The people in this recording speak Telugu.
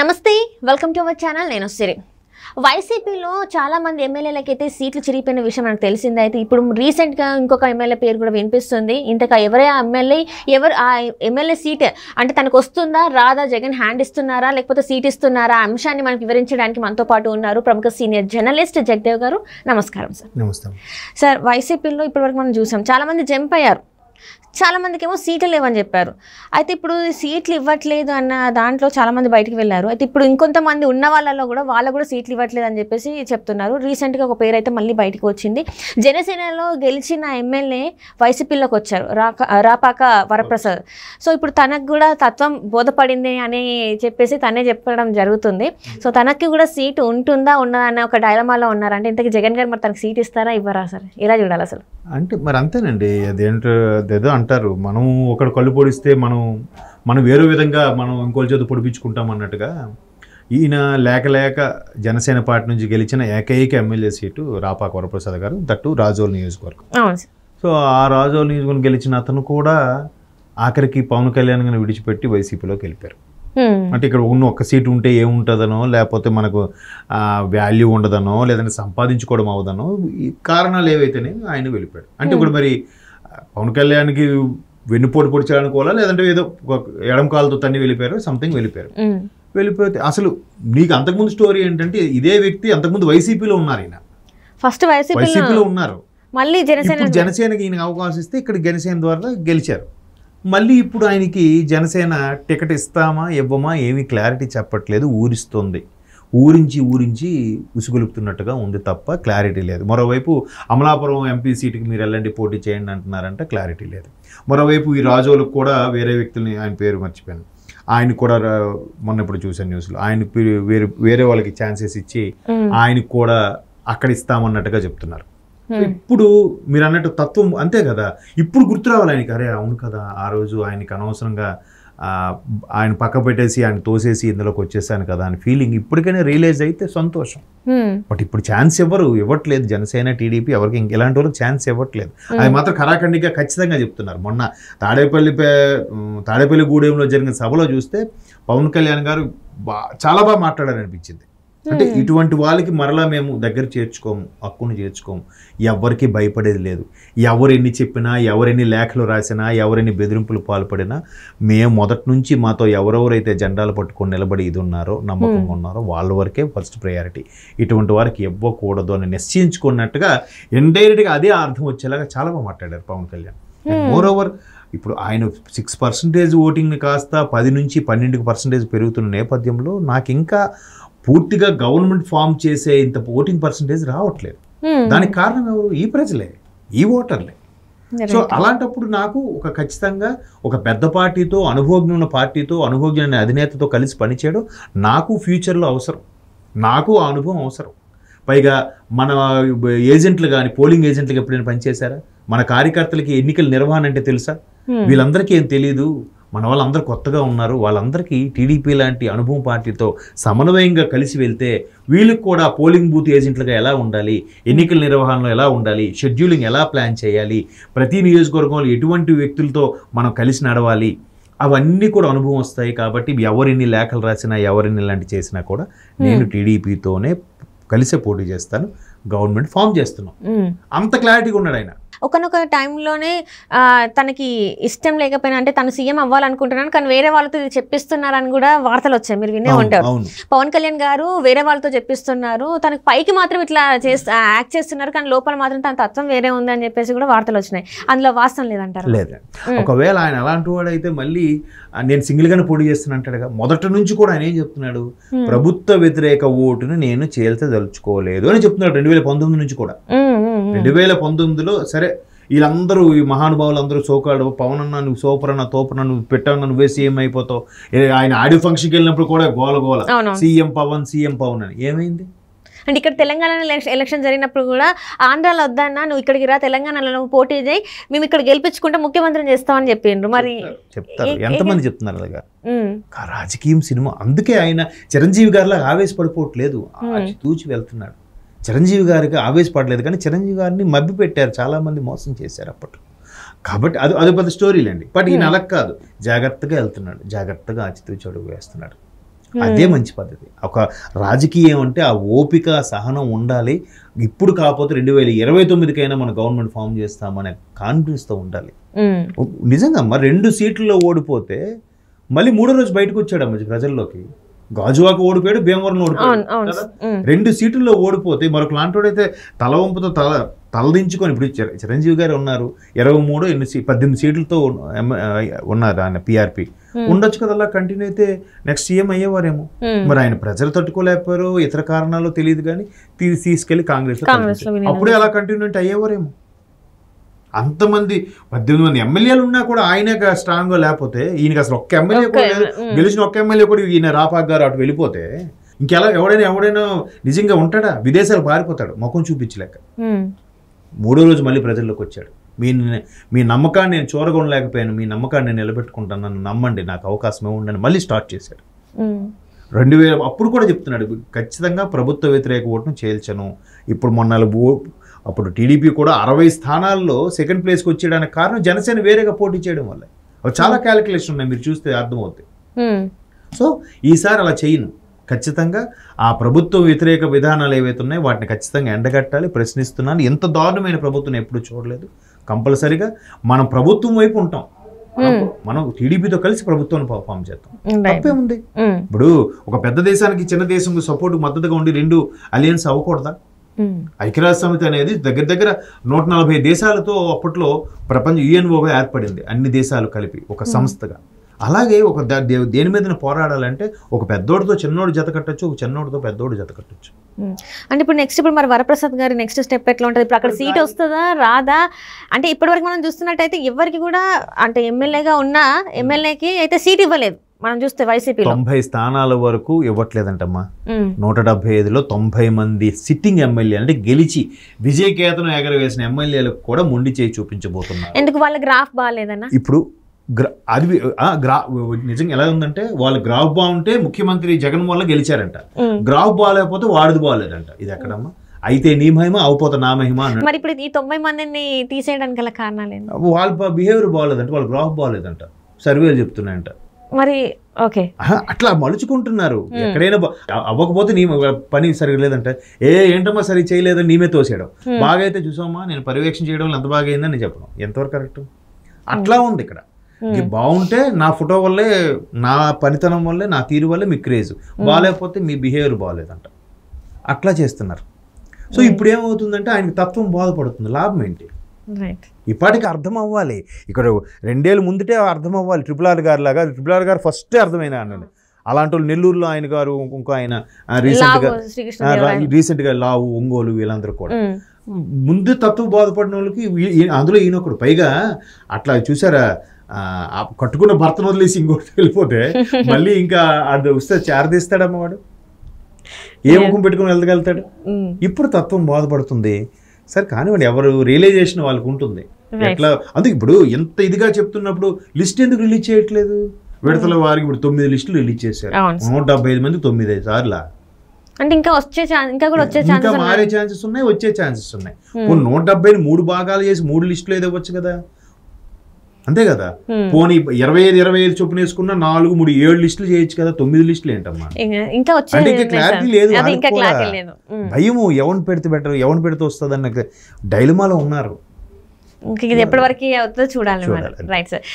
నమస్తే వెల్కమ్ టు అవర్ ఛానల్ నేను సిరి వైసీపీలో చాలా మంది ఎమ్మెల్యేలకైతే సీట్లు చిరిగిపోయిన విషయం మనకు తెలిసిందే. అయితే ఇప్పుడు రీసెంట్గా ఇంకొక ఎమ్మెల్యే పేరు కూడా వినిపిస్తుంది. ఇంతకా ఎవరే ఆ ఎమ్మెల్యే, ఎవరు ఆ ఎమ్మెల్యే సీట్ అంటే తనకు వస్తుందా రాదా, జగన్ హ్యాండ్ ఇస్తున్నారా లేకపోతే సీట్ ఇస్తున్నారా ఆ అంశాన్ని మనకు వివరించడానికి మనతో పాటు ఉన్నారు ప్రముఖ సీనియర్ జర్నలిస్ట్ జగదేవ్ గారు. నమస్కారం సార్. నమస్తే సార్. వైసీపీలో ఇప్పటివరకు మనం చూసాం చాలా మంది జంప్ అయ్యారు, చాలా మందికి ఏమో సీట్లు లేవని చెప్పారు. అయితే ఇప్పుడు సీట్లు ఇవ్వట్లేదు అన్న దాంట్లో చాలా మంది బయటికి వెళ్ళారు. అయితే ఇప్పుడు ఇంకొంతమంది ఉన్న వాళ్ళలో కూడా వాళ్ళకు కూడా సీట్లు ఇవ్వట్లేదు అని చెప్పేసి చెప్తున్నారు. రీసెంట్గా ఒక పేరు అయితే మళ్ళీ బయటకు వచ్చింది. జనసేనలో గెలిచిన ఎమ్మెల్యే వైసీపీలోకి వచ్చారు, రాపాక వరప్రసాద్. సో ఇప్పుడు తనకు కూడా తత్వం బోధపడింది అని చెప్పేసి తనే చెప్పడం జరుగుతుంది. సో తనకి కూడా సీటు ఉంటుందా ఉన్నదా అన్న ఒక డైలమాలో ఉన్నారు. అంటే ఇంతకీ జగన్ గారు మరి తనకు సీట్ ఇస్తారా ఇవ్వరా సార్, ఎలా చూడాలి అసలు? అంటే మరి అంతేనండి, అదేదో అంటారు, మనం ఒకడు కళ్ళు పొడిస్తే మనం వేరే విధంగా మనం ఇంకోళ్ళ చేత పొడిపించుకుంటాం అన్నట్టుగా ఈయన లేక జనసేన పార్టీ నుంచి గెలిచిన ఏకైక ఎమ్మెల్యే సీటు రాపాక వరప్రసాద్ గారు, దట్టు రాజోల్ నియోజకవర్గం. సో ఆ రాజోల్ నియోజకవర్గం గెలిచిన అతను కూడా ఆఖరికి పవన్ కళ్యాణ్ గారిని విడిచిపెట్టి వైసీపీలోకి వెళ్ళిపోయారు. అంటే ఇక్కడ ఉన్న ఒక్క సీటు ఉంటే ఏముంటుందనో, లేకపోతే మనకు వాల్యూ ఉండదనో, లేదంటే సంపాదించుకోవడం అవదనో, ఈ కారణాలు ఏవైతేనే ఆయన వెళ్ళిపోయాడు. అంటే ఇప్పుడు మరి పవన్ కళ్యాణ్కి వెన్నుపోటు పొడిచాలనుకోవాలా, లేదంటే ఏదో ఎడం కాలుతో తన్ని వెళ్ళిపోయారు, సంథింగ్ వెళ్ళిపోయారు. వెళ్ళిపోతే అసలు నీకు అంతకుముందు స్టోరీ ఏంటంటే ఇదే వ్యక్తి అంతకుముందు వైసీపీలో ఉన్నారు, ఈయన ఫస్ట్ వైసీపీలో ఉన్నారు, మళ్ళీ జనసేనకి ఈయనకి అవకాశం ఇస్తే ఇక్కడ జనసేన ద్వారా గెలిచారు. మళ్ళీ ఇప్పుడు ఆయనకి జనసేన టికెట్ ఇస్తామా ఇవ్వమా ఏమీ క్లారిటీ చెప్పట్లేదు, ఊరించి ఉసుగొలుపుతున్నట్టుగా ఉంది తప్ప క్లారిటీ లేదు. మరోవైపు అమలాపురం ఎంపీ సీటుకి మీరు వెళ్ళండి పోటీ చేయండి అంటున్నారంటే క్లారిటీ లేదు. మరోవైపు ఈ రాజోలకు కూడా వేరే వ్యక్తుల్ని, ఆయన పేరు మర్చిపోయాను, ఆయన కూడా మొన్న ఇప్పుడు చూసాను న్యూస్లో, ఆయన వేరే వాళ్ళకి ఛాన్సెస్ ఇచ్చి ఆయనకు కూడా అక్కడ ఇస్తామన్నట్టుగా చెప్తున్నారు. ఇప్పుడు మీరు అన్నట్టు తత్వం అంతే కదా, ఇప్పుడు గుర్తు రావాలి ఆయనకి, అరే అవును కదా ఆ రోజు ఆయనకి అనవసరంగా ఆయన పక్క పెట్టేసి ఆయన తోసేసి ఇందులోకి వచ్చేసాను కదా అని ఫీలింగ్ ఇప్పటికైనా రియలైజ్ అయితే సంతోషం. బట్ ఇప్పుడు ఛాన్స్ ఇవ్వట్లేదు జనసేన టీడీపీ ఎవరికి, ఎలాంటి వాళ్ళకి ఛాన్స్ ఇవ్వట్లేదు. అది మాత్రం ఖరాఖండిగా ఖచ్చితంగా చెప్తున్నారు. మొన్న తాడేపల్లి గూడెంలో జరిగిన సభలో చూస్తే పవన్ కళ్యాణ్ గారు చాలా బాగా మాట్లాడారనిపించింది. అంటే ఇటువంటి వాళ్ళకి మరలా మేము దగ్గర చేర్చుకోము, హక్కును చేర్చుకోము, ఎవరికి భయపడేది లేదు. ఎవరు ఎన్ని చెప్పినా, ఎవరెన్ని లేఖలు రాసినా, ఎవరెన్ని బెదిరింపులు పాల్పడినా మేము మొదటి నుంచి మాతో ఎవరెవరైతే జెండాలు పట్టుకొని నిలబడి ఇది ఉన్నారో, నమ్మకంగా ఉన్నారో వాళ్ళ వరకే ఫస్ట్ ప్రయారిటీ, ఇటువంటి వారికి ఇవ్వకూడదు అని నిశ్చయించుకున్నట్టుగా ఇండైరెక్ట్గా అదే అర్థం వచ్చేలాగా చాలా బాగా మాట్లాడారు పవన్ కళ్యాణ్. మోరోవర్ ఇప్పుడు ఆయన 6% ఓటింగ్ని కాస్త 10 నుంచి 12% పెరుగుతున్న నేపథ్యంలో నాకు ఇంకా పూర్తిగా గవర్నమెంట్ ఫామ్ చేసే ఇంత ఓటింగ్ పర్సంటేజ్ రావట్లేదు. దానికి కారణం ఎవరు? ఈ ప్రజలే, ఈ ఓటర్లే. సో అలాంటప్పుడు నాకు ఖచ్చితంగా ఒక పెద్ద పార్టీతో, అనుభవజ్ఞ ఉన్న పార్టీతో, అనుభవజ్ఞ అధినేతతో కలిసి పనిచేయడం నాకు ఫ్యూచర్లో అవసరం, నాకు ఆ అనుభవం అవసరం. పైగా మన ఏజెంట్లు కానీ, పోలింగ్ ఏజెంట్లకు ఎప్పుడైనా పనిచేశారా? మన కార్యకర్తలకి ఎన్నికల నిర్వహణ అంటే తెలుసా? వీళ్ళందరికీ ఏం తెలియదు. మన వాళ్ళందరూ కొత్తగా ఉన్నారు, వాళ్ళందరికీ టీడీపీ లాంటి అనుభవం పార్టీతో సమన్వయంగా కలిసి వెళ్తే వీళ్ళకి కూడా పోలింగ్ బూత్ ఏజెంట్లుగా ఎలా ఉండాలి, ఎన్నికల నిర్వహణలో ఎలా ఉండాలి, షెడ్యూలింగ్ ఎలా ప్లాన్ చేయాలి, ప్రతి నియోజకవర్గంలో ఎటువంటి వ్యక్తులతో మనం కలిసి నడవాలి, అవన్నీ కూడా అనుభవం వస్తాయి. కాబట్టి ఎవరిన్ని లేఖలు రాసినా, ఎవరిన్ని ఇలాంటి చేసినా కూడా నేను టీడీపీతోనే కలిసే పోటీ చేస్తాను, గవర్నమెంట్ ఫామ్ చేస్తున్నాం, అంత క్లారిటీగా ఉన్నాడు ఆయన. ఒకనొక టైంలోనే తనకి ఇష్టం లేకపోయినా, అంటే తను సీఎం అవ్వాలనుకుంటున్నాను కానీ వేరే వాళ్ళతో ఇది చెప్పిస్తున్నారని కూడా వార్తలు వచ్చాయి, మీరు వినే ఉంటారు. పవన్ కళ్యాణ్ గారు వేరే వాళ్ళతో చెప్పిస్తున్నారు, తనకు పైకి మాత్రం ఇట్లా యాక్ట్ చేస్తున్నారు కానీ లోపల మాత్రం తన తత్వం వేరే ఉంది అని చెప్పేసి కూడా వార్తలు వచ్చినాయి. అందులో వాస్తవం లేదంటారు? లేదు. ఒకవేళ ఆయన అలాంటి వాడు అయితే మళ్ళీ నేను సింగిల్గానే పోటీ చేస్తున్నా అంటాడుగా. మొదటి నుంచి కూడా ఆయన ఏం చెప్తున్నాడు, ప్రభుత్వ వ్యతిరేక ఓటును నేను చేల్చదలుచుకోలేదు అని చెప్తున్నాడు. 2019 నుంచి కూడా. 2019లో సరే వీళ్ళందరూ, ఈ మహానుభావులు అందరూ సోకాడు, పవన్ అన్న నువ్వు సూపర్ అన్న, తోపన నువ్వు పెట్టావు, నువ్వే సీఎం అయిపోతావు, ఆయన ఆడియో ఫంక్షన్కి వెళ్ళినప్పుడు కూడా గోల సీఎం పవన్ అని. ఏమైంది? అంటే ఇక్కడ తెలంగాణలో ఎలక్షన్ జరిగినప్పుడు కూడా ఆంధ్రాలో వద్దన్నా, నువ్వు ఇక్కడికి రా, తెలంగాణలో నువ్వు పోటీ చేయి, మేము ఇక్కడ గెలిపించుకుంటే ముఖ్యమంత్రిని చేస్తామని చెప్పిండ్రు. మరి చెప్తారు, ఎంతమంది చెప్తున్నారు అలాగా. రాజకీయం, సినిమా, అందుకే ఆయన చిరంజీవి గారిలా ఆవేశపడిపోవట్లేదు, తూచి వెళ్తున్నాడు. చిరంజీవి గారికి ఆవేశపడలేదు కానీ చిరంజీవి గారిని మభ్య పెట్టారు, చాలామంది మోసం చేశారు అప్పట్లో. కాబట్టి అది పెద్ద స్టోరీలండి. బట్ ఈయన అలా కాదు, జాగ్రత్తగా వెళ్తున్నాడు, జాగ్రత్తగా ఆచితూచి అడుగు వేస్తున్నాడు. అదే మంచి పద్ధతి. ఒక రాజకీయం అంటే ఆ ఓపిక సహనం ఉండాలి. ఇప్పుడు కాకపోతే 2029కైనా మన గవర్నమెంట్ ఫామ్ చేస్తామనే కాన్ఫిడెన్స్తో ఉండాలి. నిజంగా అమ్మ 2 సీట్లలో ఓడిపోతే మళ్ళీ 3వ రోజు బయటకు వచ్చాడమ్మ ప్రజల్లోకి. గాజువాక ఓడిపోయాడు, భీమవరంలో ఓడిపోయాడు కదా. 2 సీట్లలో ఓడిపోతే మరొక లాంటోడైతే తల వంపుతో తలదించుకొని, ఇప్పుడు చిరంజీవి గారు ఉన్నారు 18 సీట్లతో ఉన్నారు ఆయన పిఆర్పి. ఉండొచ్చు కదా, అలా కంటిన్యూ అయితే నెక్స్ట్ సీఎం అయ్యేవారేమో. మరి ఆయన ప్రజలు తట్టుకోలేకపోయారు, ఇతర కారణాలు తెలియదు, కానీ తీసుకెళ్లి కాంగ్రెస్ అప్పుడే అలా కంటిన్యూ అంటే అయ్యేవారేమో. అంతమంది 18 మంది ఎమ్మెల్యేలు ఉన్నా కూడా ఆయనే స్ట్రాంగ్గా లేకపోతే, ఈయనకి అసలు ఒక్క ఎమ్మెల్యే కూడా లేదు, గెలిచిన ఒక్క ఎమ్మెల్యే కూడా ఈయన రాపాక్ గారు అటు వెళ్ళిపోతే ఇంకెలా ఎవడైనా నిజంగా ఉంటాడా? విదేశాలు పారిపోతాడు ముఖం చూపించలేక. 3వ రోజు మళ్ళీ ప్రజల్లోకి వచ్చాడు. మీ నమ్మకాన్ని నేను చూరగొనలేకపోయాను, మీ నమ్మకాన్ని నేను నిలబెట్టుకుంటాను, నన్ను నమ్మండి, నాకు అవకాశం ఇవ్వండి అని మళ్ళీ స్టార్ట్ చేశాడు. 2000 అప్పుడు కూడా చెప్తున్నాడు, ఖచ్చితంగా ప్రభుత్వ వ్యతిరేక ఓటును చేల్చను. ఇప్పుడు మొన్న అప్పుడు టీడీపీ కూడా 60 స్థానాల్లో సెకండ్ ప్లేస్కి వచ్చేయడానికి కారణం జనసేన వేరేగా పోటీ చేయడం వల్ల. చాలా క్యాలిక్యులేషన్ ఉన్నాయి, మీరు చూస్తే అర్థమవుతాయి. సో ఈసారి అలా చేయను. ఖచ్చితంగా ఆ ప్రభుత్వ వ్యతిరేక విధానాలు ఏవైతే ఉన్నాయో వాటిని ఖచ్చితంగా ఎండగట్టాలి. ప్రశ్నిస్తున్నాను. ఎంత దారుణమైన ప్రభుత్వం ఎప్పుడూ చూడలేదు. కంపల్సరీగా మనం ప్రభుత్వం వైపు ఉంటాం. మనం టీడీపీతో కలిసి ప్రభుత్వాన్ని ఫామ్ చేస్తాం. తప్పే ఉంది. ఇప్పుడు ఒక పెద్ద దేశానికి చిన్న దేశం సపోర్ట్ మద్దతుగా ఉండి 2 అలయన్స్ అవ్వకూడదా? ఐక్యరాజ్య సమితి అనేది దగ్గర 140 దేశాలతో అప్పట్లో ప్రపంచ యుఎన్ఓగా ఏర్పడింది, అన్ని దేశాలు కలిపి ఒక సంస్థగా. అలాగే ఒక దేని మీద పోరాడాలంటే ఒక పెద్దోడితో చిన్నోడు జత కట్టచ్చు, ఒక చిన్నోడితో పెద్దోడు జత కట్టచ్చు. అంటే ఇప్పుడు మరి వరప్రసాద్ గారి నెక్స్ట్ స్టెప్ ఎట్లా ఉంటుంది? ఇప్పుడు అక్కడ సీట్ వస్తుందా రాదా? అంటే ఇప్పటివరకు మనం చూస్తున్నట్టయితే ఎవరికి కూడా అంటే ఎమ్మెల్యేగా ఉన్న ఎమ్మెల్యేకి అయితే సీట్ ఇవ్వలేదు. మనం చూస్తే వైసీపీ 90 స్థానాల వరకు ఇవ్వట్లేదంటమ్మా. 175లో 90 మంది సిట్టింగ్ ఎమ్మెల్యే అంటే గెలిచి విజయకేతనం ఎగరవేసిన ఎమ్మెల్యేలకు కూడా మొండి చేయి చూపించబోతున్నారు. ఎందుకు? వాళ్ళ గ్రాఫ్ బాగాలేదన్నా. ఇప్పుడు అది నిజంగా ఎలా ఉందంటే, వాళ్ళ గ్రాఫ్ బాగుంటే ముఖ్యమంత్రి జగన్ వల్ల గెలిచారంట, గ్రాఫ్ బాగాలేకపోతే వాడిది బాగాలేదంట. ఇది ఎక్కడమ్మా? అయితే నీ మహిమ అవపోతే నా మహిమ అన్న. మరి ఇప్పుడు ఈ 90 మందిని తీసేయడానికి గల కారణాలు ఏంటి? వాళ్ళ బిహేవియర్ బాగాలేదంట, వాళ్ళ గ్రాఫ్ బాగాలేదంట, సర్వేలు చెప్తున్నాయంట. మరి ఓకే, అట్లా మలుచుకుంటున్నారు. ఎక్కడైనా అవ్వకపోతే నీ పని సరిగా లేదంటే, ఏంటమ్మా సరి చేయలేదని నీమే తోసేయడం. బాగా అయితే చూసామా, నేను పర్యవేక్షణ చేయడం ఎంత బాగా అయిందని నేను చెప్పడం ఎంతవరకు కరెక్ట్? అట్లా ఉంది ఇక్కడ. బాగుంటే నా ఫోటో వల్లే, నా పనితనం వల్లే, నా తీరు వల్లే మీ క్రేజ్, బాగాలేకపోతే మీ బిహేవియర్ బాగాలేదంట. అట్లా చేస్తున్నారు. సో ఇప్పుడు ఏమవుతుందంటే ఆయనకి తత్వం బాధపడుతుంది. లాభం ఏంటి? ఇప్పటికి అర్థం అవ్వాలి. ఇక్కడ 2 ఏళ్ళ ముందుటే అర్థం అవ్వాలి. RRR గారు లాగా. RRR గారు ఫస్టే అర్థమైనా అన్నది. అలాంటి వాళ్ళు నెల్లూరులో ఆయన గారు, ఇంకో ఆయన రీసెంట్గా లావు, ఒంగోలు, వీళ్ళందరూ కూడా ముందు తత్వం బాధపడిన వాళ్ళకి అందులో ఈయనొకడు. పైగా అట్లా చూసారా, కట్టుకున్న భర్తను వదిలేసి ఇంకోటి వెళ్ళిపోతే మళ్ళీ ఇంకా అది వస్తే చారదీస్తాడమ్మ వాడు. ఏ ముఖం పెట్టుకుని వెళ్ళగలుగుతాడు? ఇప్పుడు తత్వం బాధపడుతుంది. సరే కానివ్వండి, ఎవరు రియలైజేషన్ వాళ్ళకు ఉంటుంది. ఎట్లా అందుకే ఇప్పుడు ఎంత ఇదిగా చెప్తున్నప్పుడు లిస్ట్ ఎందుకు రిలీజ్ చేయట్లేదు? విడతల వారికి ఇప్పుడు 9 లిస్టులు రిలీజ్ చేశారు. 175 మంది 9 సార్లు. అంటే ఇంకా మారే ఛాన్సెస్ ఉన్నాయి, వచ్చే ఛాన్సెస్ ఉన్నాయి. 170ని 3 భాగాలు చేసి 3 లిస్టులు ఏదో వచ్చు కదా, అంతే కదా. పోనీ 25 చొప్పున వేసుకున్న 4, 3, 7 లిస్టులు చేయొచ్చు కదా. 9 లిస్టులు ఏంటమ్మా? అంటే ఇంకా క్లారిటీ లేదు. భయము, ఎవరిని పెడితే బెటర్, ఎవరిని పెడితే వస్తుంది అన్న డైలమాలో ఉన్నారు. ఇది ఎప్పటి వరకు అవుతుందో చూడాలి. Right sir.